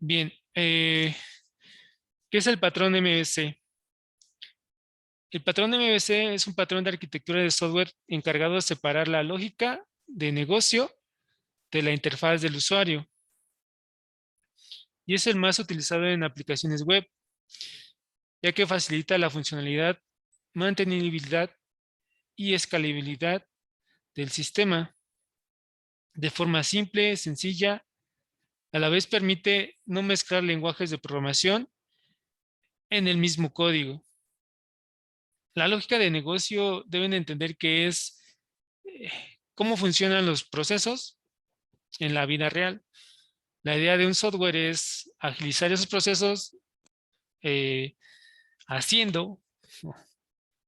Bien, ¿qué es el patrón MVC? El patrón MVC es un patrón de arquitectura de software encargado de separar la lógica de negocio de la interfaz del usuario y es el más utilizado en aplicaciones web, ya que facilita la funcionalidad, mantenibilidad y escalabilidad del sistema de forma simple, sencilla. A la vez permite no mezclar lenguajes de programación en el mismo código. La lógica de negocio deben entender que es eh, cómo funcionan los procesos en la vida real. La idea de un software es agilizar esos procesos eh, haciendo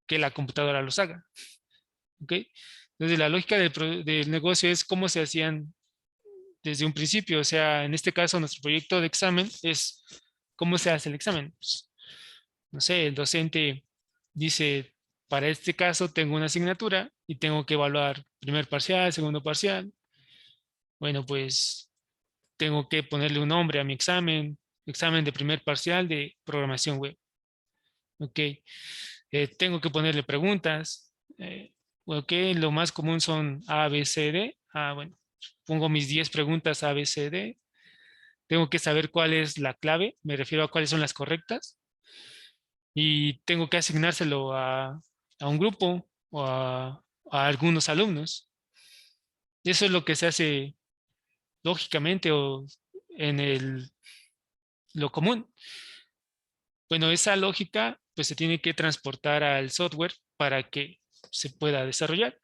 que la computadora los haga. ¿Ok? Entonces, la lógica del negocio es cómo se hacían desde un principio. O sea, en este caso, nuestro proyecto de examen es cómo se hace el examen. Pues, no sé, el docente dice, para este caso tengo una asignatura y tengo que evaluar primer parcial, segundo parcial. Bueno, pues tengo que ponerle un nombre a mi examen, examen de primer parcial de programación web. Ok, tengo que ponerle preguntas. Ok, lo más común son A, B, C, D. Ah, bueno, pongo mis 10 preguntas A, B, C, D. Tengo que saber cuál es la clave, me refiero a cuáles son las correctas. Y tengo que asignárselo a un grupo o a algunos alumnos. Y eso es lo que se hace lógicamente o en lo común. Bueno, esa lógica pues se tiene que transportar al software para que se pueda desarrollar.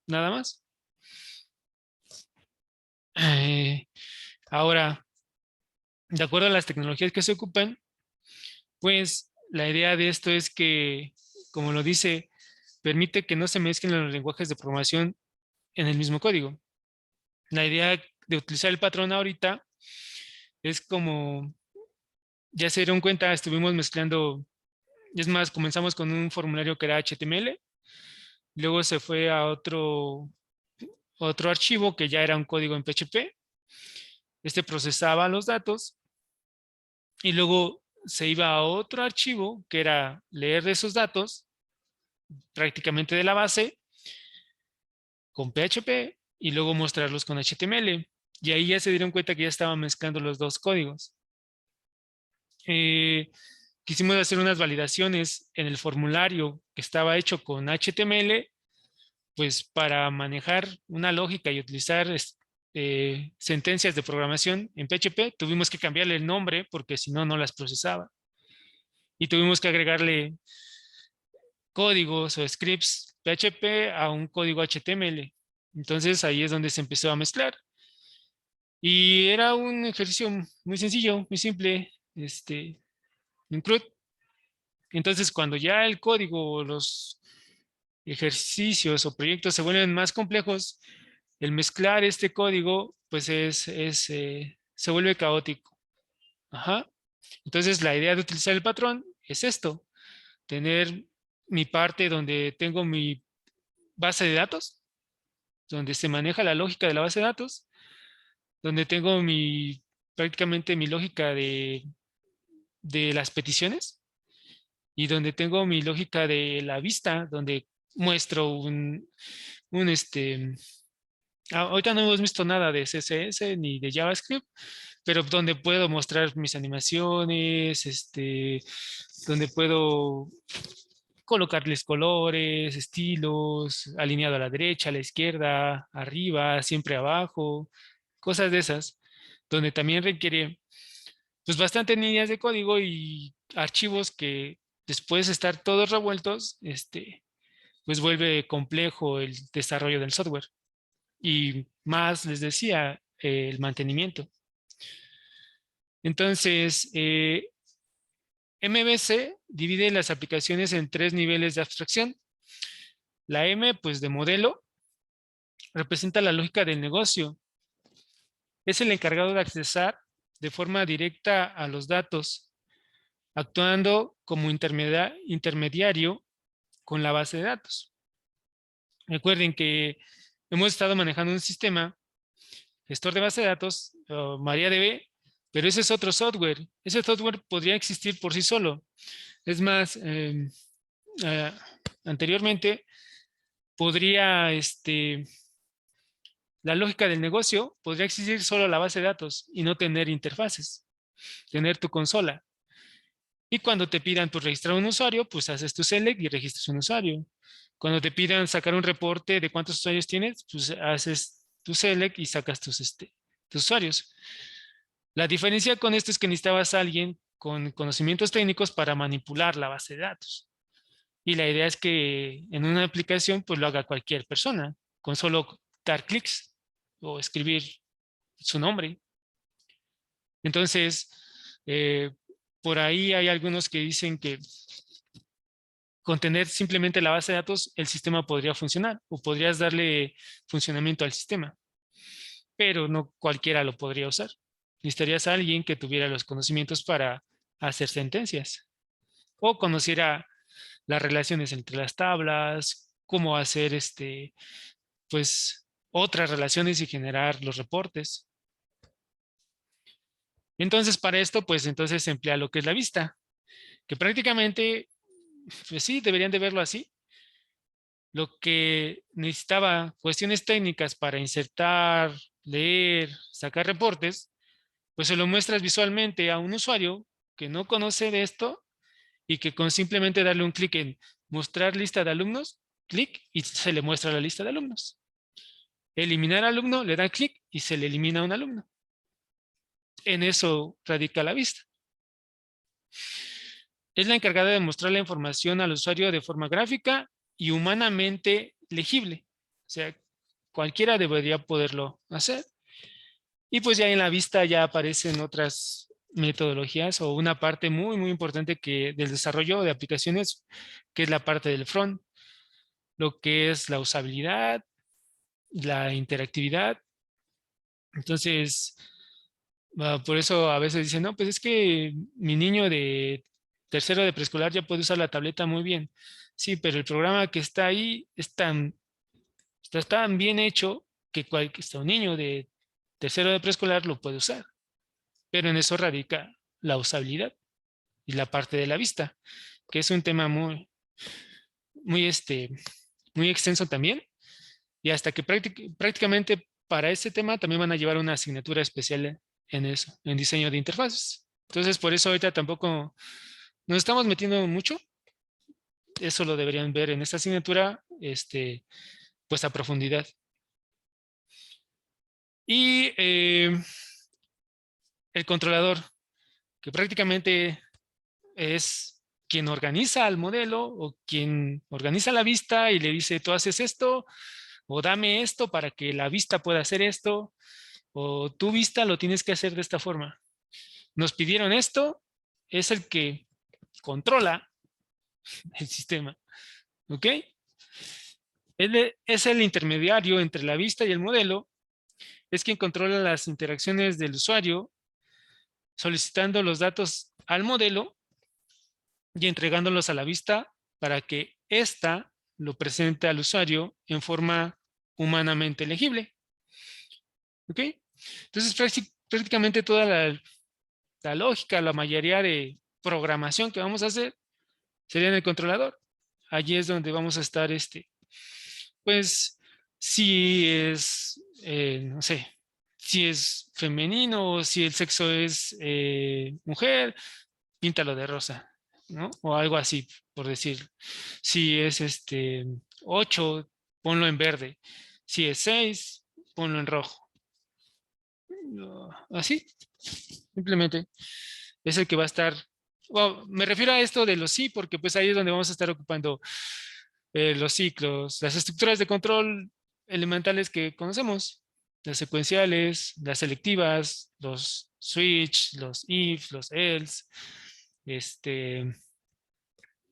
Nada más. Eh, Ahora, de acuerdo a las tecnologías que se ocupan, pues la idea de esto es que, como lo dice, permite que no se mezclen los lenguajes de programación en el mismo código. La idea de utilizar el patrón ahorita es como, ya se dieron cuenta, estuvimos mezclando, es más, comenzamos con un formulario que era HTML, luego se fue a otro archivo que ya era un código en PHP, este procesaba los datos y luego se iba a otro archivo que era leer esos datos prácticamente de la base con PHP y luego mostrarlos con HTML. Y ahí ya se dieron cuenta que ya estaban mezclando los dos códigos. Eh, Quisimos hacer unas validaciones en el formulario que estaba hecho con HTML, pues para manejar una lógica y utilizar sentencias de programación en PHP, tuvimos que cambiarle el nombre porque si no, no las procesaba. Y tuvimos que agregarle códigos o scripts PHP a un código HTML. Entonces ahí es donde se empezó a mezclar. Y era un ejercicio muy sencillo, muy simple, un CRUD. Entonces cuando ya el código o los ejercicios o proyectos se vuelven más complejos, el mezclar este código, pues se vuelve caótico. Ajá. Entonces la idea de utilizar el patrón es esto, tener mi parte donde tengo mi base de datos, donde se maneja la lógica de la base de datos, donde tengo prácticamente mi lógica de las peticiones y donde tengo mi lógica de la vista, donde muestro un. Ahorita no hemos visto nada de CSS ni de JavaScript, pero donde puedo mostrar mis animaciones, donde puedo colocarles colores, estilos, alineado a la derecha, a la izquierda, arriba, siempre abajo, cosas de esas, donde también requiere pues bastante líneas de código y archivos que después de estar todos revueltos, pues vuelve complejo el desarrollo del software. Y más, les decía, el mantenimiento. Entonces, MVC divide las aplicaciones en tres niveles de abstracción. La M, pues de modelo, representa la lógica del negocio. Es el encargado de accesar de forma directa a los datos, actuando como intermediario con la base de datos. Recuerden que hemos estado manejando un sistema gestor de base de datos, o MariaDB, pero ese es otro software. Ese software podría existir por sí solo. Es más, eh, anteriormente podría, la lógica del negocio podría existir solo la base de datos y no tener interfaces, tener tu consola. Y cuando te pidan pues, registrar un usuario, pues haces tu select y registras un usuario. Cuando te pidan sacar un reporte de cuántos usuarios tienes, pues haces tu select y sacas tus usuarios. La diferencia con esto es que necesitabas a alguien con conocimientos técnicos para manipular la base de datos. Y la idea es que en una aplicación pues lo haga cualquier persona, con solo dar clics o escribir su nombre. Entonces, por ahí hay algunos que dicen que con tener simplemente la base de datos, el sistema podría funcionar o podrías darle funcionamiento al sistema, pero no cualquiera lo podría usar. Necesitarías a alguien que tuviera los conocimientos para hacer sentencias o conociera las relaciones entre las tablas, cómo hacer pues otras relaciones y generar los reportes. Entonces, para esto, pues entonces se emplea lo que es la vista, que prácticamente, pues sí, deberían de verlo así. Lo que necesitaba cuestiones técnicas para insertar, leer, sacar reportes, pues se lo muestras visualmente a un usuario que no conoce de esto y que con simplemente darle un clic en mostrar lista de alumnos, clic y se le muestra la lista de alumnos. Eliminar alumno, le da clic y se le elimina un alumno. En eso radica la vista. Es la encargada de mostrar la información al usuario de forma gráfica y humanamente legible. O sea, cualquiera debería poderlo hacer. Y pues ya en la vista ya aparecen otras metodologías o una parte muy, muy importante del desarrollo de aplicaciones, que es la parte del front, lo que es la usabilidad, la interactividad. Entonces, por eso a veces dicen, no, pues es que mi niño de tercero de preescolar ya puede usar la tableta muy bien. Sí, pero el programa que está ahí está tan bien hecho que un niño de tercero de preescolar lo puede usar. Pero en eso radica la usabilidad y la parte de la vista, que es un tema muy, muy, muy extenso también. Y hasta que prácticamente para este tema también van a llevar una asignatura especial en eso, en diseño de interfaces. Entonces, por eso ahorita tampoco nos estamos metiendo mucho. Eso lo deberían ver en esta asignatura, pues a profundidad. Y el controlador, que prácticamente es quien organiza el modelo o quien organiza la vista y le dice, tú haces esto o dame esto para que la vista pueda hacer esto o tu vista lo tienes que hacer de esta forma. Nos pidieron esto, es el que controla el sistema. ¿Ok? Él es el intermediario entre la vista y el modelo, es quien controla las interacciones del usuario, solicitando los datos al modelo y entregándolos a la vista para que ésta lo presente al usuario en forma humanamente legible. ¿Ok? Entonces, prácticamente toda la lógica, la mayoría de programación que vamos a hacer sería en el controlador. Allí es donde vamos a estar, pues, si es, no sé, si es femenino o si el sexo es mujer, píntalo de rosa, ¿no? O algo así, por decir. Si es 8, ponlo en verde. Si es 6, ponlo en rojo. Así, simplemente. Es el que va a estar. Bueno, me refiero a esto de los sí, porque pues ahí es donde vamos a estar ocupando los ciclos, las estructuras de control elementales que conocemos, las secuenciales, las selectivas, los switch, los if, los else,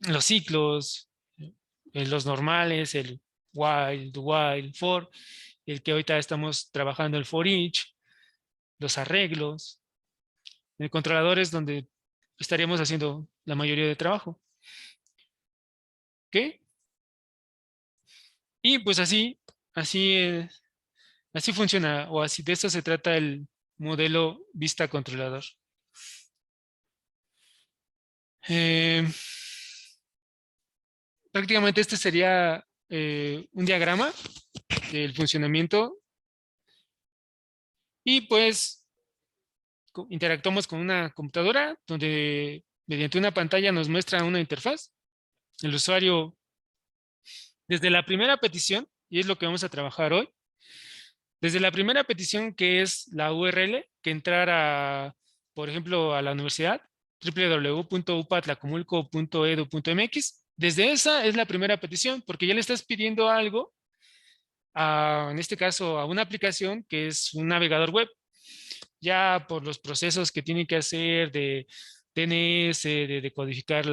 los ciclos, los normales, el while, do while, for, el que ahorita estamos trabajando el for each, los arreglos. El controlador es donde estaríamos haciendo la mayoría de trabajo. ¿Ok? Y pues así Así funciona, o así de eso se trata el modelo vista controlador. Eh, Prácticamente este sería un diagrama del funcionamiento y pues interactuamos con una computadora donde mediante una pantalla nos muestra una interfaz. El usuario, desde la primera petición, y es lo que vamos a trabajar hoy, desde la primera petición que es la URL, que entrar a, por ejemplo, a la universidad, www.upatlacomulco.edu.mx, desde esa es la primera petición, porque ya le estás pidiendo algo, en este caso, a una aplicación que es un navegador web, ya por los procesos que tiene que hacer de DNS, de decodificar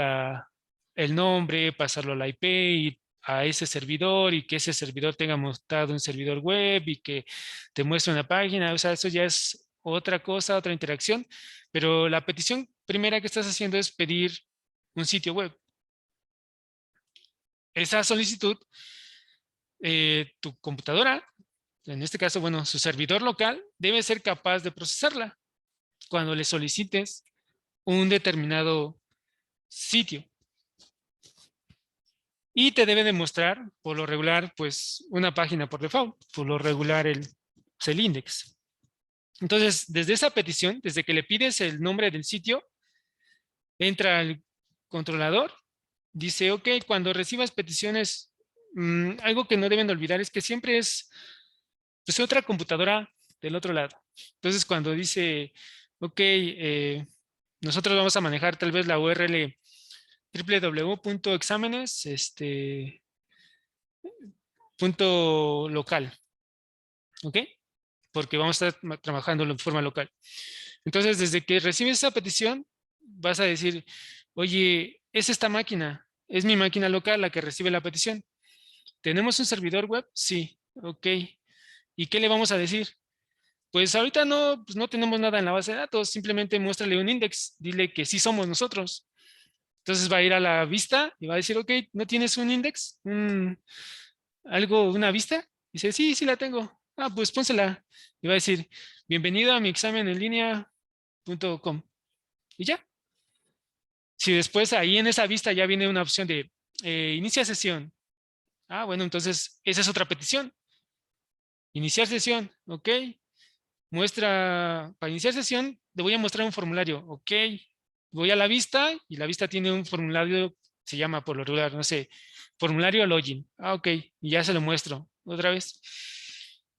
el nombre, pasarlo a la IP y a ese servidor y que ese servidor tenga montado un servidor web y que te muestre una página. O sea, eso ya es otra cosa, otra interacción. Pero la petición primera que estás haciendo es pedir un sitio web. Esa solicitud, tu computadora, en este caso, bueno, su servidor local, debe ser capaz de procesarla cuando le solicites un determinado sitio. Y te debe demostrar, por lo regular, pues una página por default, por lo regular el index. Entonces, desde esa petición, desde que le pides el nombre del sitio, entra el controlador, dice, ok, cuando recibas peticiones, algo que no deben olvidar es que siempre es pues, otra computadora del otro lado. Entonces, cuando dice, ok, nosotros vamos a manejar tal vez la URL www.exámenes, punto local, ¿ok? Porque vamos a estar trabajando en forma local. Entonces, desde que recibes esa petición, vas a decir, oye, es esta máquina, es mi máquina local la que recibe la petición. ¿Tenemos un servidor web? Sí, ok. ¿Y qué le vamos a decir? Pues ahorita no, pues no tenemos nada en la base de datos, simplemente muéstrale un index, dile que sí somos nosotros. Entonces va a ir a la vista y va a decir, ok, ¿no tienes un index? ¿Una vista? Dice, sí, sí la tengo. Ah, pues pónsela. Y va a decir, bienvenido a mi examen en línea.com. Y ya. Si después ahí en esa vista ya viene una opción de inicia sesión. Ah, bueno, entonces esa es otra petición. Iniciar sesión, ok. Para iniciar sesión, le voy a mostrar un formulario, ok. Voy a la vista y la vista tiene un formulario, se llama por lo regular, no sé, formulario login. Ah, ok, y ya se lo muestro otra vez.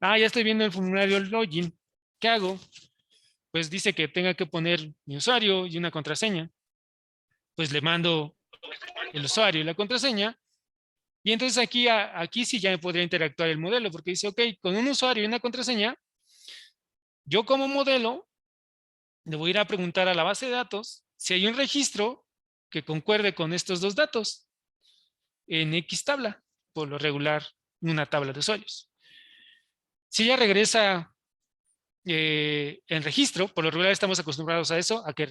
Ah, ya estoy viendo el formulario login. ¿Qué hago? Pues dice que tenga que poner mi usuario y una contraseña. Pues le mando el usuario y la contraseña. Y entonces aquí sí ya me podría interactuar el modelo, porque dice, ok, con un usuario y una contraseña, yo como modelo le voy a ir a preguntar a la base de datos si hay un registro que concuerde con estos dos datos en X tabla, por lo regular una tabla de usuarios. Si ella regresa el registro, por lo regular estamos acostumbrados a eso, a que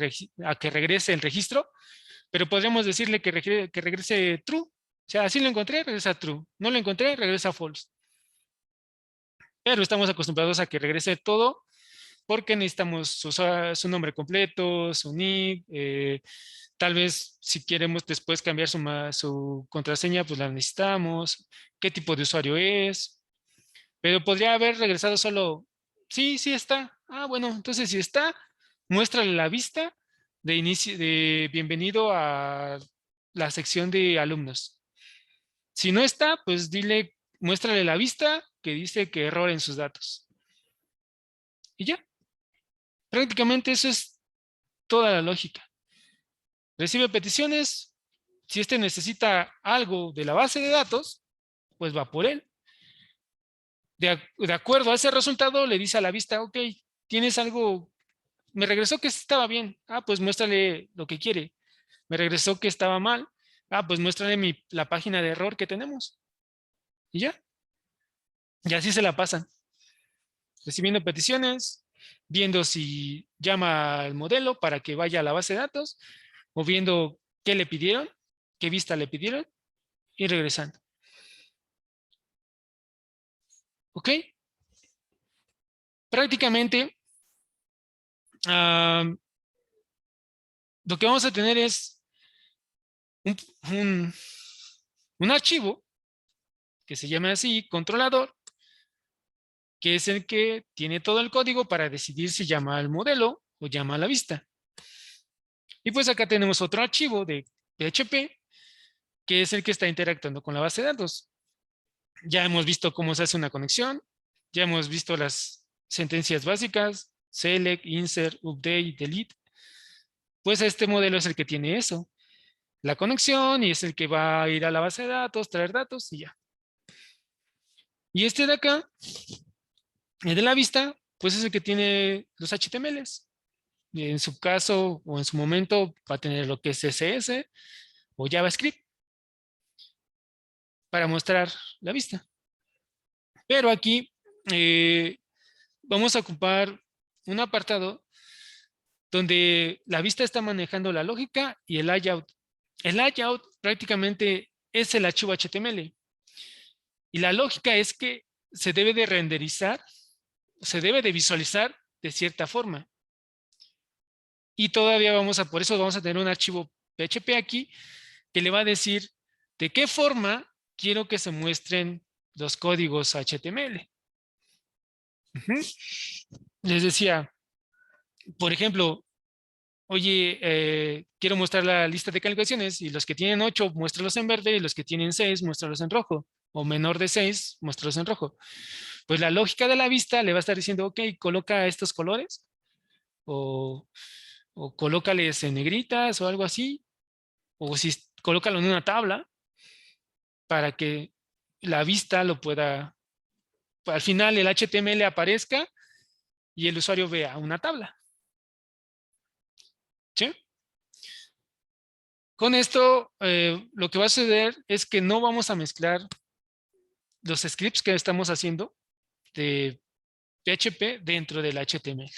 regrese el registro, pero podríamos decirle que regrese true. O sea, si lo encontré, regresa true. No lo encontré, regresa false. Pero estamos acostumbrados a que regrese todo porque necesitamos su nombre completo, su nick, tal vez si queremos después cambiar su contraseña, pues la necesitamos, qué tipo de usuario es, pero podría haber regresado solo, sí, sí está. Ah, bueno, entonces si está, muéstrale la vista de inicio, de bienvenido a la sección de alumnos. Si no está, pues muéstrale la vista que dice que error en sus datos. Y ya, prácticamente eso es toda la lógica. Recibe peticiones, si este necesita algo de la base de datos, pues va por él. De acuerdo a ese resultado, le dice a la vista, ok, tienes algo, me regresó que estaba bien, ah, pues muéstrale lo que quiere. Me regresó que estaba mal, ah, pues muéstrale la página de error que tenemos. Y ya, y así se la pasan. Recibiendo peticiones, viendo si llama al modelo para que vaya a la base de datos, o viendo qué le pidieron, qué vista le pidieron, y regresando. ¿Ok? prácticamente lo que vamos a tener es un, un- un archivo que se llama así, controlador, que es el que tiene todo el código para decidir si llama al modelo o llama a la vista. Y pues acá tenemos otro archivo de PHP, que es el que está interactuando con la base de datos. Ya hemos visto cómo se hace una conexión, ya hemos visto las sentencias básicas, select, insert, update, delete. Pues este modelo es el que tiene eso, la conexión, y es el que va a ir a la base de datos, traer datos y ya. Y este de acá, el de la vista, pues es el que tiene los HTMLs. En su caso o en su momento va a tener lo que es CSS o JavaScript para mostrar la vista. Pero aquí vamos a ocupar un apartado donde la vista está manejando la lógica y el layout. El layout prácticamente es el archivo HTML. Y la lógica es que se debe de renderizar, se debe de visualizar de cierta forma. Y todavía por eso vamos a tener un archivo PHP aquí que le va a decir de qué forma quiero que se muestren los códigos HTML. Les decía, por ejemplo, oye, quiero mostrar la lista de calificaciones y los que tienen 8, muéstralos en verde, y los que tienen 6, muéstralos en rojo, o menor de 6, muéstralos en rojo. Pues la lógica de la vista le va a estar diciendo, ok, coloca estos colores, o, o colócales en negritas o algo así, o si colócalo en una tabla para que la vista lo pueda, al final el HTML aparezca y el usuario vea una tabla. ¿Sí? Con esto, lo que va a suceder es que no vamos a mezclar los scripts que estamos haciendo de PHP dentro del HTML.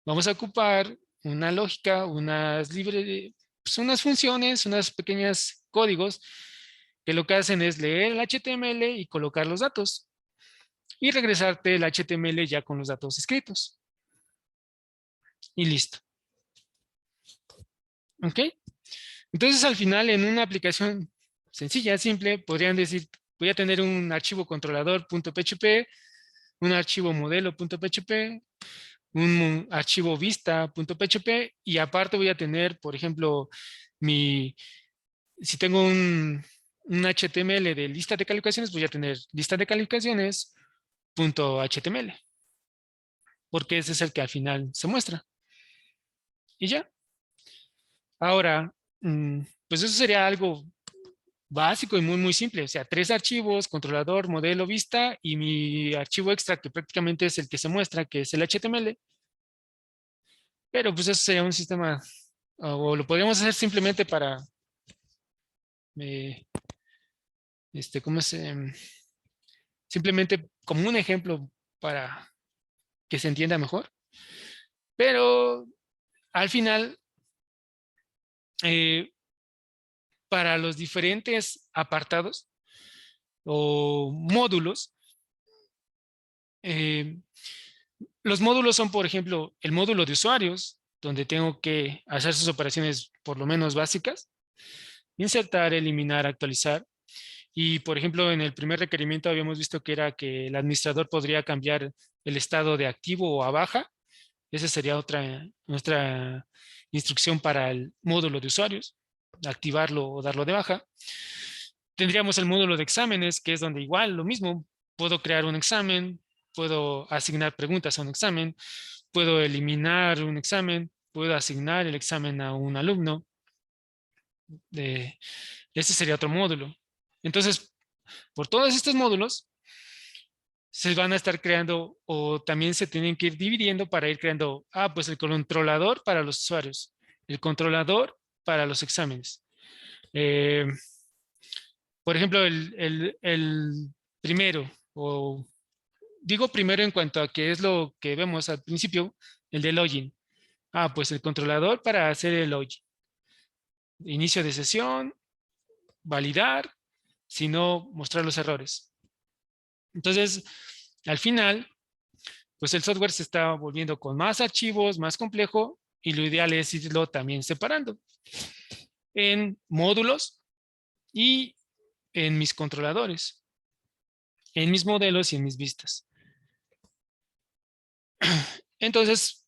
Vamos a ocupar una lógica, pues unas funciones, unas pequeñas códigos que lo que hacen es leer el HTML y colocar los datos y regresarte el HTML ya con los datos escritos. Y listo. ¿Ok? Entonces, al final, en una aplicación sencilla, simple, podrían decir, voy a tener un archivo controlador.php, un archivo modelo.php, un archivo vista.php, y aparte voy a tener, por ejemplo, si tengo un HTML de lista de calificaciones, voy a tener lista de calificaciones.html, porque ese es el que al final se muestra. Y ya. Ahora, pues eso sería algo básico y muy, muy simple. O sea, 3 archivos, controlador, modelo, vista, y mi archivo extra, que prácticamente es el que se muestra, que es el HTML. Pero pues eso sería un sistema, o lo podríamos hacer simplemente para, eh, ¿cómo se? Simplemente como un ejemplo para que se entienda mejor. Pero al final, eh, para los diferentes apartados o módulos, eh, los módulos son, por ejemplo, el módulo de usuarios, donde tengo que hacer sus operaciones por lo menos básicas, insertar, eliminar, actualizar. Y, por ejemplo, en el primer requerimiento habíamos visto que era que el administrador podría cambiar el estado de activo o a baja. Esa sería nuestra instrucción para el módulo de usuarios, activarlo o darlo de baja. Tendríamos el módulo de exámenes, que es donde igual lo mismo, puedo crear un examen, puedo asignar preguntas a un examen, puedo eliminar un examen, puedo asignar el examen a un alumno. Ese sería otro módulo. Entonces, por todos estos módulos, se van a estar creando, o también se tienen que ir dividiendo para ir creando, pues el controlador para los usuarios, el controlador para los exámenes. Eh, por ejemplo, el primero, o digo primero en cuanto a qué es lo que vemos al principio, el de login. Pues el controlador para hacer el login. Inicio de sesión, validar, si no, mostrar los errores. Entonces, al final, pues el software se está volviendo con más archivos, más complejo, y lo ideal es irlo también separando en módulos y en mis controladores, en mis modelos y en mis vistas. Entonces,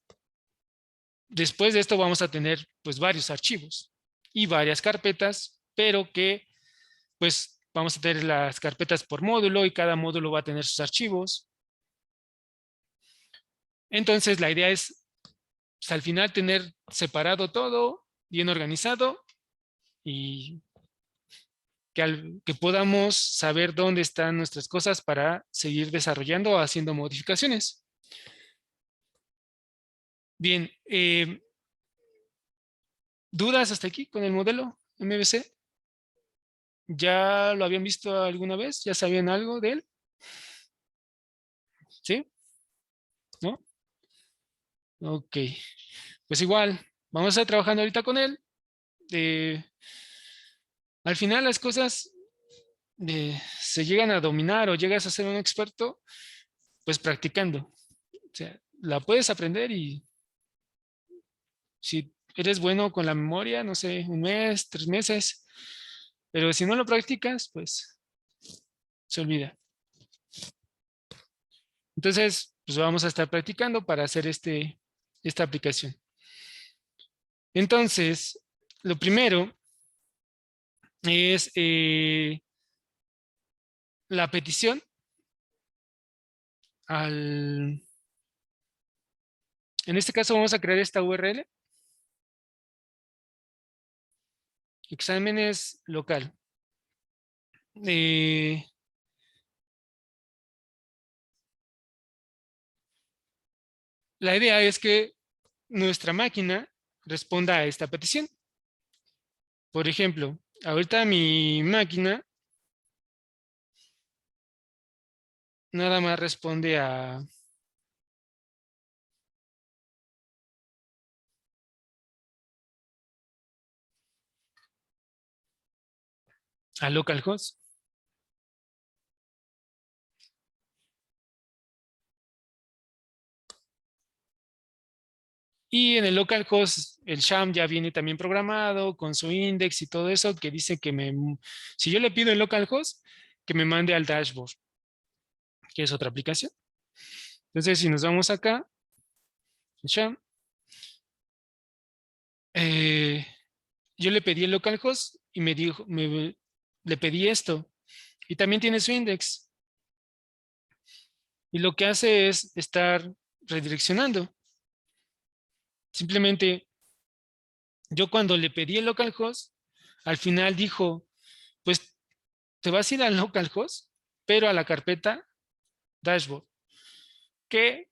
después de esto vamos a tener pues varios archivos y varias carpetas, pero que pues vamos a tener las carpetas por módulo y cada módulo va a tener sus archivos. Entonces, la idea es pues, al final tener separado todo, bien organizado y que podamos saber dónde están nuestras cosas para seguir desarrollando o haciendo modificaciones. Bien, ¿dudas hasta aquí con el modelo MVC? ¿Ya lo habían visto alguna vez? ¿Ya sabían algo de él? ¿Sí? ¿No? Ok. Pues igual, vamos a estar trabajando ahorita con él. Eh, Al final las cosas se llegan a dominar o llegas a ser un experto, pues practicando. O sea, la puedes aprender y si eres bueno con la memoria, no sé, un mes, 3 meses, pero si no lo practicas, pues se olvida. Entonces, pues vamos a estar practicando para hacer esta aplicación. Entonces, lo primero es la petición al... En este caso vamos a crear esta URL, exámenes local. Eh, la idea es que nuestra máquina responda a esta petición. Por ejemplo, ahorita mi máquina nada más responde a localhost. Y en el localhost, el sham ya viene también programado con su index y todo eso que dice que si yo le pido el localhost, que me mande al dashboard, que es otra aplicación. Entonces, si nos vamos acá, sham, eh, yo le pedí el localhost y me dijo, le pedí esto. Y también tiene su index. Y lo que hace es estar redireccionando. Simplemente, yo cuando le pedí el localhost, al final dijo, pues te vas a ir al localhost, pero a la carpeta dashboard, que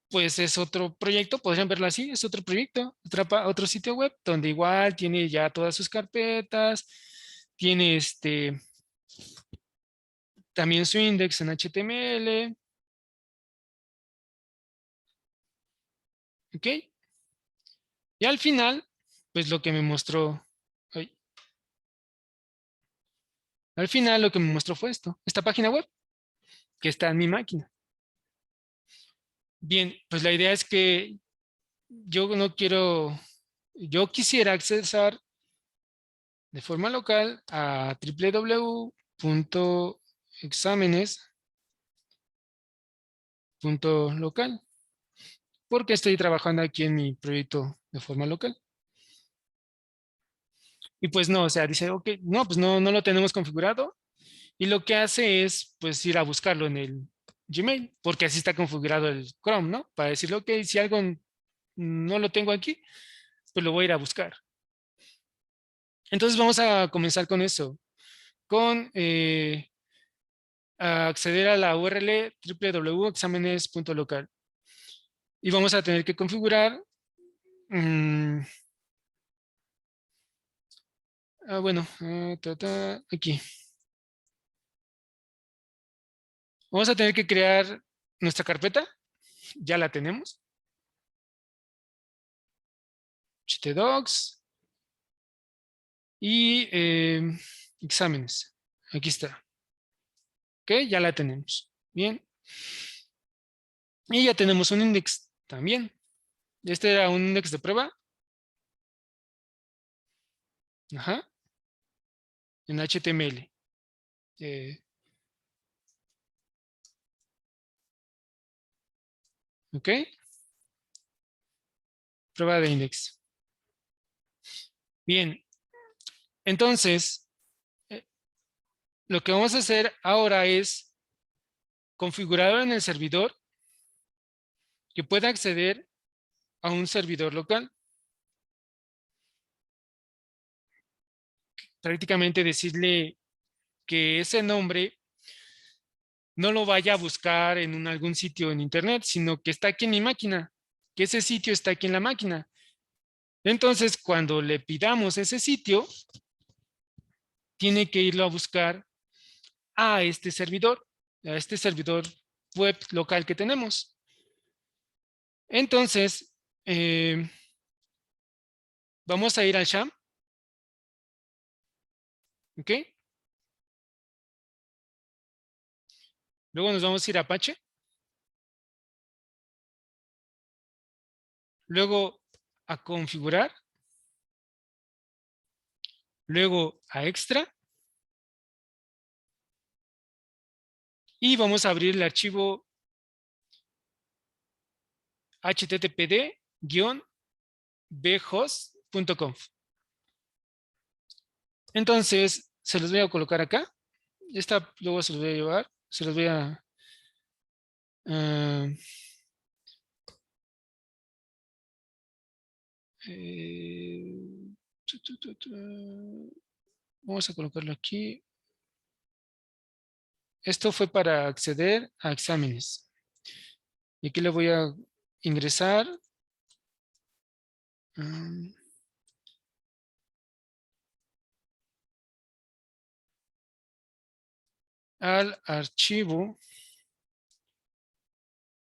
pues es otro proyecto, podrían verlo así, es otro proyecto, otro sitio web donde igual tiene ya todas sus carpetas, tiene también su index en HTML, ¿ok? Y al final, pues lo que me mostró, ay, al final lo que me mostró fue esta página web que está en mi máquina. Bien, pues la idea es que yo no quiero, yo quisiera accesar de forma local a www.exámenes.local porque estoy trabajando aquí en mi proyecto de forma local. Y pues no, o sea, dice, ok, no, pues no lo tenemos configurado. Y lo que hace es, pues, ir a buscarlo en el Gmail, porque así está configurado el Chrome, ¿no? Para decirle, ok, si algo no lo tengo aquí, pues lo voy a ir a buscar. Entonces vamos a comenzar con eso, con acceder a la URL www.exámenes.local. Y vamos a tener que configurar, mm, bueno, aquí. Vamos a tener que crear nuestra carpeta, ya la tenemos. htdocs y exámenes. Aquí está. Ok, ya la tenemos. Bien. Y ya tenemos un index también. Este era un index de prueba. Ajá. En HTML. Eh, ok. Prueba de index. Bien. Entonces, lo que vamos a hacer ahora es configurar en el servidor que pueda acceder a un servidor local. Prácticamente decirle que ese nombre no lo vaya a buscar en algún sitio en internet, sino que está aquí en mi máquina, que ese sitio está aquí en la máquina. Entonces, cuando le pidamos ese sitio, tiene que irlo a buscar a este servidor web local que tenemos. Entonces, vamos a ir al SHA, ¿ok? Luego nos vamos a ir a Apache. Luego a configurar. Luego a extra. Y vamos a abrir el archivo httpd-bhost.conf. Entonces, se los voy a colocar acá. Esta luego se los voy a llevar. Se los voy a... Uh, vamos a colocarlo aquí. Esto fue para acceder a exámenes. Y aquí le voy a ingresar. Al archivo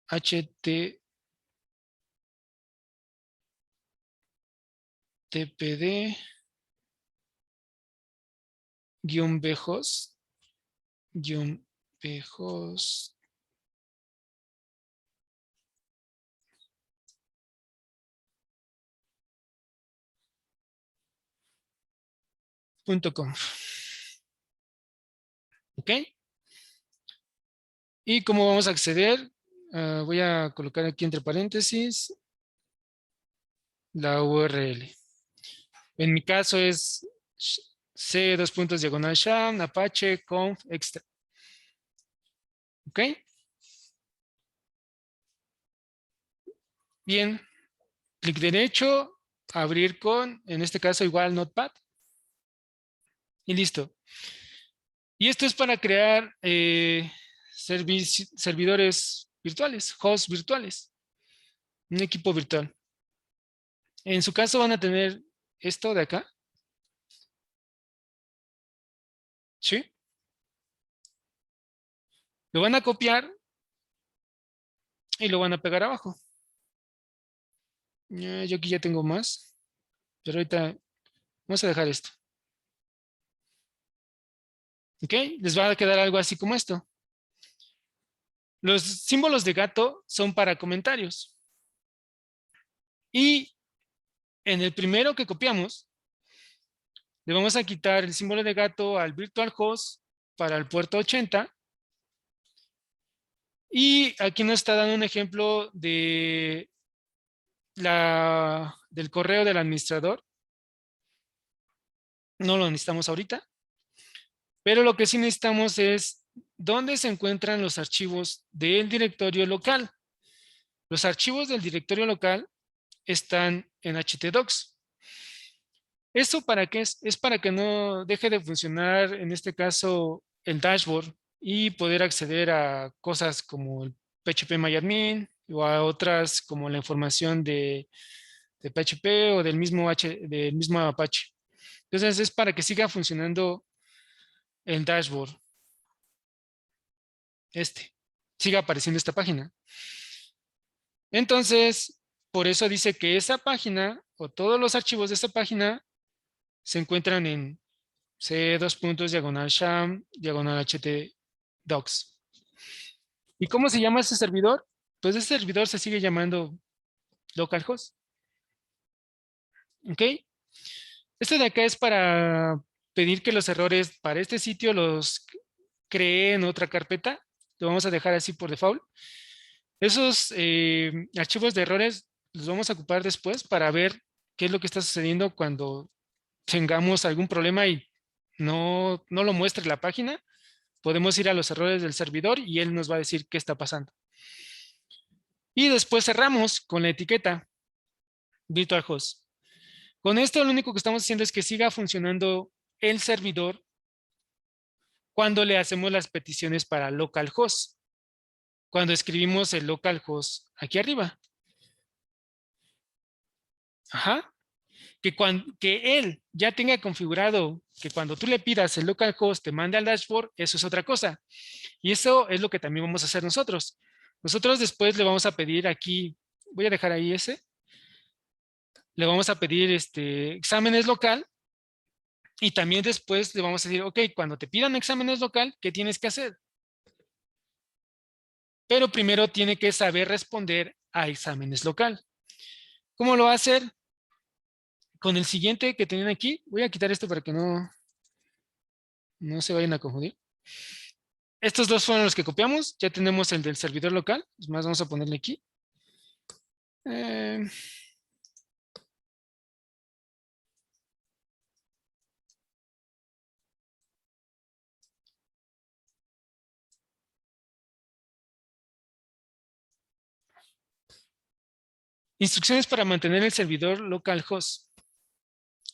httpd-bhost-bhost .com. ¿Ok? ¿Y cómo vamos a acceder? Voy a colocar aquí entre paréntesis la URL. En mi caso es c:/diagonal apache conf extra. ¿Ok? Bien. Clic derecho, abrir con, en este caso igual Notepad. Y listo. Y esto es para crear servidores virtuales, hosts virtuales, un equipo virtual. En su caso van a tener esto de acá. ¿Sí? Lo van a copiar y lo van a pegar abajo. Yo aquí ya tengo más, pero ahorita vamos a dejar esto. ¿Ok? Les va a quedar algo así como esto. Los símbolos de gato son para comentarios. Y en el primero que copiamos, le vamos a quitar el símbolo de gato al virtual host para el puerto 80. Y aquí nos está dando un ejemplo de del correo del administrador. No lo necesitamos ahorita. Pero lo que sí necesitamos es dónde se encuentran los archivos del directorio local. Los archivos del directorio local están en htdocs. ¿Eso para qué es? Es para que no deje de funcionar, en este caso, el dashboard y poder acceder a cosas como el phpMyAdmin o a otras como la información de PHP o del mismo Apache. Entonces es para que siga funcionando el dashboard, siga apareciendo esta página. Entonces, por eso dice que esa página o todos los archivos de esta página se encuentran en c://sham/htdocs. ¿Y cómo se llama ese servidor? pues ese servidor se sigue llamando localhost. ¿Ok? Esto de acá es para pedir que los errores para este sitio los cree en otra carpeta. Lo vamos a dejar así por default. Esos archivos de errores los vamos a ocupar después para ver qué es lo que está sucediendo cuando tengamos algún problema y no lo muestre la página. Podemos ir a los errores del servidor y él nos va a decir qué está pasando. Y después cerramos con la etiqueta virtual host. Con esto lo único que estamos haciendo es que siga funcionando el servidor cuando le hacemos las peticiones para localhost. Cuando escribimos el localhost aquí arriba. Ajá. Que él ya tenga configurado que cuando tú le pidas el localhost te mande al dashboard, eso es otra cosa. Y eso es lo que también vamos a hacer nosotros. Nosotros después le vamos a pedir aquí, voy a dejar ahí ese, le vamos a pedir exámenes local y también después le vamos a decir, ok, cuando te pidan exámenes local, ¿qué tienes que hacer? Pero primero tiene que saber responder a exámenes local. ¿Cómo lo va a hacer? Con el siguiente que tienen aquí, voy a quitar esto para que no se vayan a confundir. Estos dos fueron los que copiamos. Ya tenemos el del servidor local. Es más, vamos a ponerle aquí. Instrucciones para mantener el servidor localhost.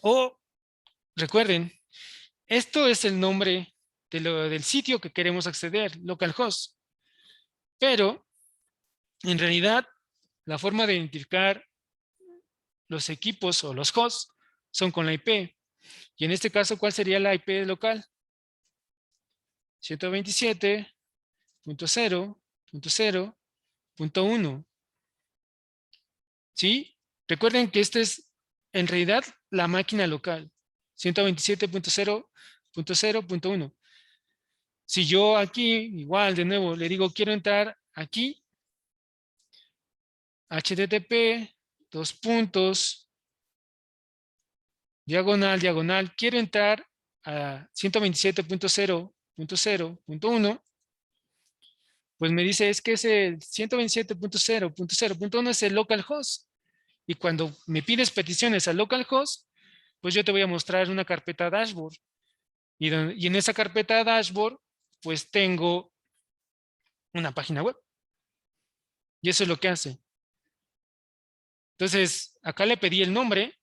O, recuerden, esto es el nombre del sitio que queremos acceder, localhost. Pero, en realidad, la forma de identificar los equipos o los hosts son con la IP. Y en este caso, ¿cuál sería la IP local? 127.0.0.0.1. ¿Sí? Recuerden que esta es en realidad la máquina local. 127.0.0.1. Si yo aquí, igual de nuevo, le digo quiero entrar aquí, HTTP, dos puntos, diagonal, diagonal, quiero entrar a 127.0.0.1, pues me dice es que ese 127.0.0.1 es el localhost. Y cuando me pides peticiones al localhost, pues yo te voy a mostrar una carpeta dashboard. Y en esa carpeta dashboard, pues tengo una página web. Y eso es lo que hace. Entonces, acá le pedí el nombre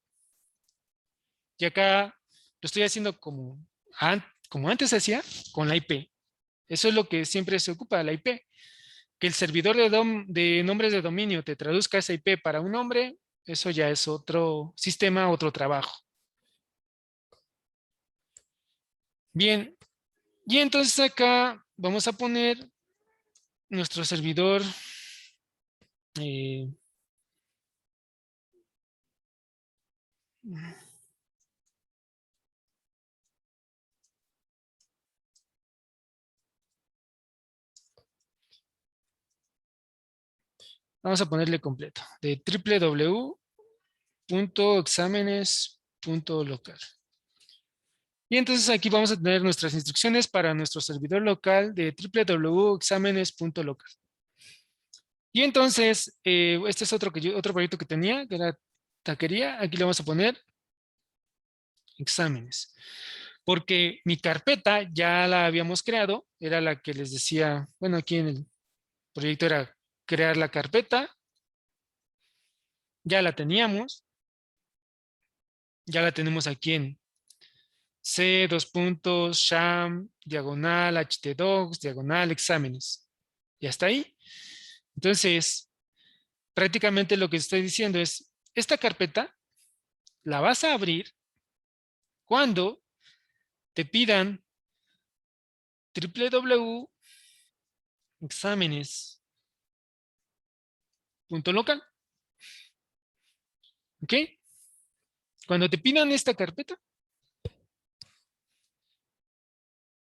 y acá lo estoy haciendo como antes hacía con la IP. Eso es lo que siempre se ocupa, la IP. Que el servidor de nombres de dominio te traduzca esa IP para un nombre, eso ya es otro sistema, otro trabajo. Bien, y entonces acá vamos a poner nuestro servidor vamos a ponerle completo, de www.exámenes.local. Y entonces aquí vamos a tener nuestras instrucciones para nuestro servidor local de www.exámenes.local. Y entonces, este es otro proyecto que tenía, que era taquería. Aquí le vamos a poner exámenes. Porque mi carpeta ya la habíamos creado, era la que les decía, bueno, aquí en el proyecto era crear la carpeta, ya la teníamos, ya la tenemos aquí en C, dos puntos, sham, diagonal, htdocs, diagonal, exámenes. Y hasta ahí. Entonces, prácticamente lo que estoy diciendo es, esta carpeta la vas a abrir cuando te pidan www.exámenes.local. ¿Ok? Cuando te pidan esta carpeta,